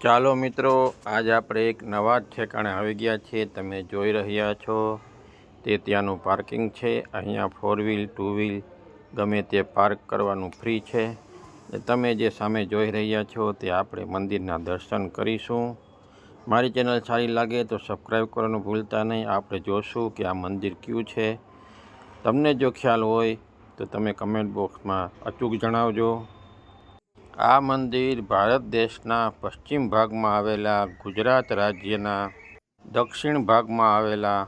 ચાલો મિત્રો, આજ આપણે એક નવા જ ઠેકાણે આવી ગયા છીએ. તમે જોઈ રહ્યા છો તે ત્યાંનું પાર્કિંગ છે. અહીંયા 4 વ્હીલ 2 વ્હીલ ગમે તે પાર્ક કરવાનું ફ્રી છે. તમે જે સામે જોઈ રહ્યા છો તે આપણે મંદિરના દર્શન કરીશું. મારી ચેનલ સારી લાગે તો સબસ્ક્રાઈબ કરવાનું ભૂલતા નહીં. આપણે જોશું કે આ મંદિર કયું છે. તમને જો ખ્યાલ હોય તો તમે કમેન્ટ બોક્સમાં અચૂક જણાવજો. આ મંદિર ભારત દેશના પશ્ચિમ ભાગમાં આવેલા ગુજરાત રાજ્યના દક્ષિણ ભાગમાં આવેલા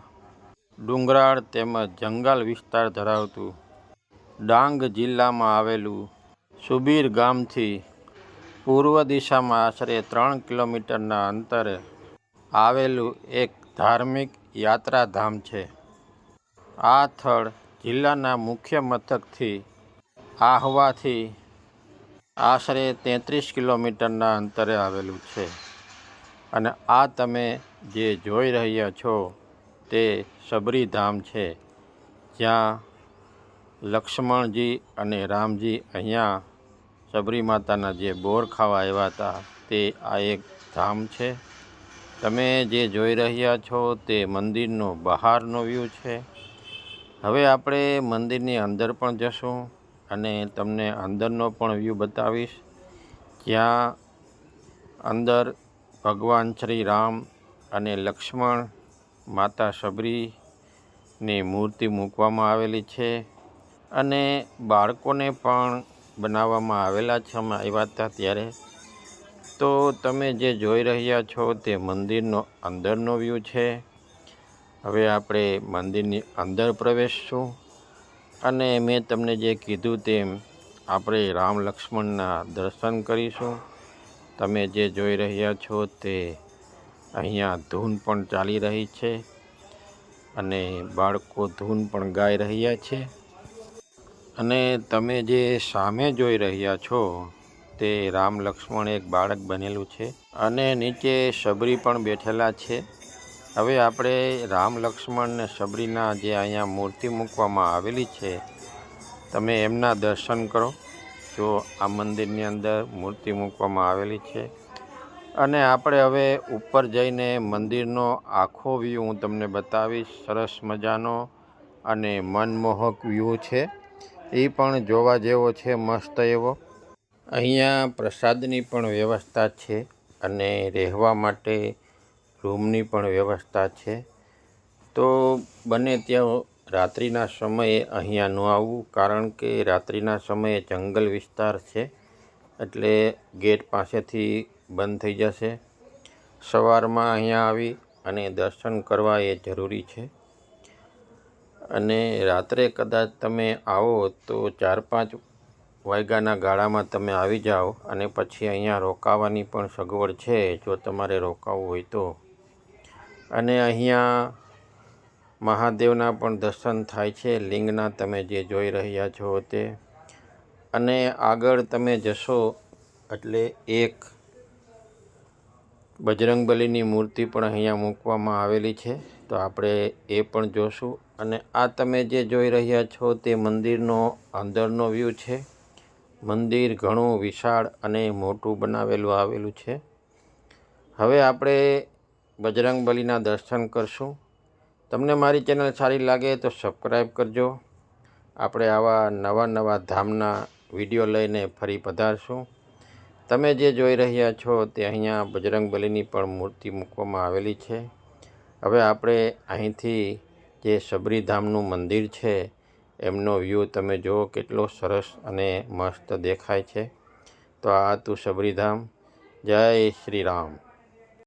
ડુંગરાળ તેમજ જંગલ વિસ્તાર ધરાવતું ડાંગ જિલ્લામાં આવેલું સુબીર ગામથી પૂર્વ દિશામાં આશરે 3 કિલોમીટરના અંતરે આવેલું એક ધાર્મિક યાત્રાધામ છે. આ સ્થળ જિલ્લાના મુખ્ય મથકથી આહવાથી આશરે 33 કિલોમીટરના અંતરે આવેલું છે. અને આ તમે જે જોઈ રહ્યા છો તે સબરીધામ છે, જ્યાં લક્ષ્મણજી અને રામજી અહીંયા સબરી માતાના જે બોર ખાવા આવ્યા હતા તે આ એક ધામ છે. તમે જે જોઈ રહ્યા છો તે મંદિરનો બહારનો વ્યૂ છે. હવે આપણે મંદિરની અંદર પણ જશું અને તમને અંદરનો પણ વ્યૂ બતાવીશ, જ્યાં અંદર ભગવાન શ્રી રામ અને લક્ષ્મણ માતા સબરીની મૂર્તિ મૂકવામાં આવેલી છે અને બાળકોને પણ બનાવવામાં આવેલા છે. અમે આવ્યા હતા ત્યારે. તો તમે જે જોઈ રહ્યા છો તે મંદિરનો અંદરનો વ્યૂ છે. હવે આપણે મંદિરની અંદર પ્રવેશશું અને મેં તમને જે કીધું તેમ આપણે રામ લક્ષ્મણના દર્શન કરીશું. તમે જે જોઈ રહ્યા છો તે અહીંયા ધૂન પણ ચાલી રહી છે અને બાળકો ધૂન પણ ગાઈ રહ્યા છે. અને તમે જે સામે જોઈ રહ્યા છો તે રામ લક્ષ્મણ એક બાળક બનેલું છે અને નીચે સબરી પણ બેઠેલા છે. હવે આપણે રામ લક્ષ્મણ ને સબરીના જે અહીંયા મૂર્તિ મૂકવામાં આવેલી છે, તમે એમના દર્શન કરો. જો આ મંદિરની અંદર મૂર્તિ મૂકવામાં આવેલી છે અને આપણે હવે ઉપર જઈને મંદિરનો આખો વ્યૂ હું તમને બતાવીશ. સરસ મજાનો અને મનમોહક વ્યૂ છે. એ પણ જોવા જેવો છે, મસ્ત એવો. અહીંયા પ્રસાદની પણ વ્યવસ્થા છે અને રહેવા માટે રૂમની પણ વ્યવસ્થા છે. તો બને ત્યાં રાત્રિના સમયે અહીંયા ન આવવું, કારણ કે રાત્રિના સમયે જંગલ વિસ્તાર છે એટલે ગેટ પાસેથી બંધ થઈ જશે. સવારમાં અહીંયા આવી અને દર્શન કરવા એ જરૂરી છે. અને રાત્રે કદાચ તમે આવો તો 4-5 વાગ્યાના ગાળામાં તમે આવી જાઓ અને પછી અહીંયા રોકાવાની પણ સગવડ છે, જો તમારે રોકાવું હોય તો. અને અહીંયા મહાદેવના પણ દર્શન થાય છે, લિંગના, તમે જે જોઈ રહ્યા છો તે. અને આગળ તમે જશો એટલે એક બજરંગબલીની મૂર્તિ પણ અહીંયા મૂકવામાં આવેલી છે, તો આપણે એ પણ જોશું. અને આ તમે જે જોઈ રહ્યા છો તે મંદિરનો અંદરનો વ્યૂ છે. મંદિર ઘણું વિશાળ અને મોટું બનાવેલું આવેલું છે. હવે આપણે બજરંગબલીના દર્શન કરશું. તમને મારી ચેનલ સારી લાગે તો સબસ્ક્રાઈબ કરજો. આપણે આવા નવા ધામના વિડીયો લઈને ફરી પધારશું. તમે જે જોઈ રહ્યા છો તે અહીંયા બજરંગબલીની પણ મૂર્તિ મૂકવામાં આવેલી છે. હવે આપણે અહીંથી જે સબરીધામનું મંદિર છે એમનો વ્યૂ તમે જુઓ, કેટલો સરસ અને મસ્ત દેખાય છે. તો આ હતું સબરીધામ. જય શ્રી રામ.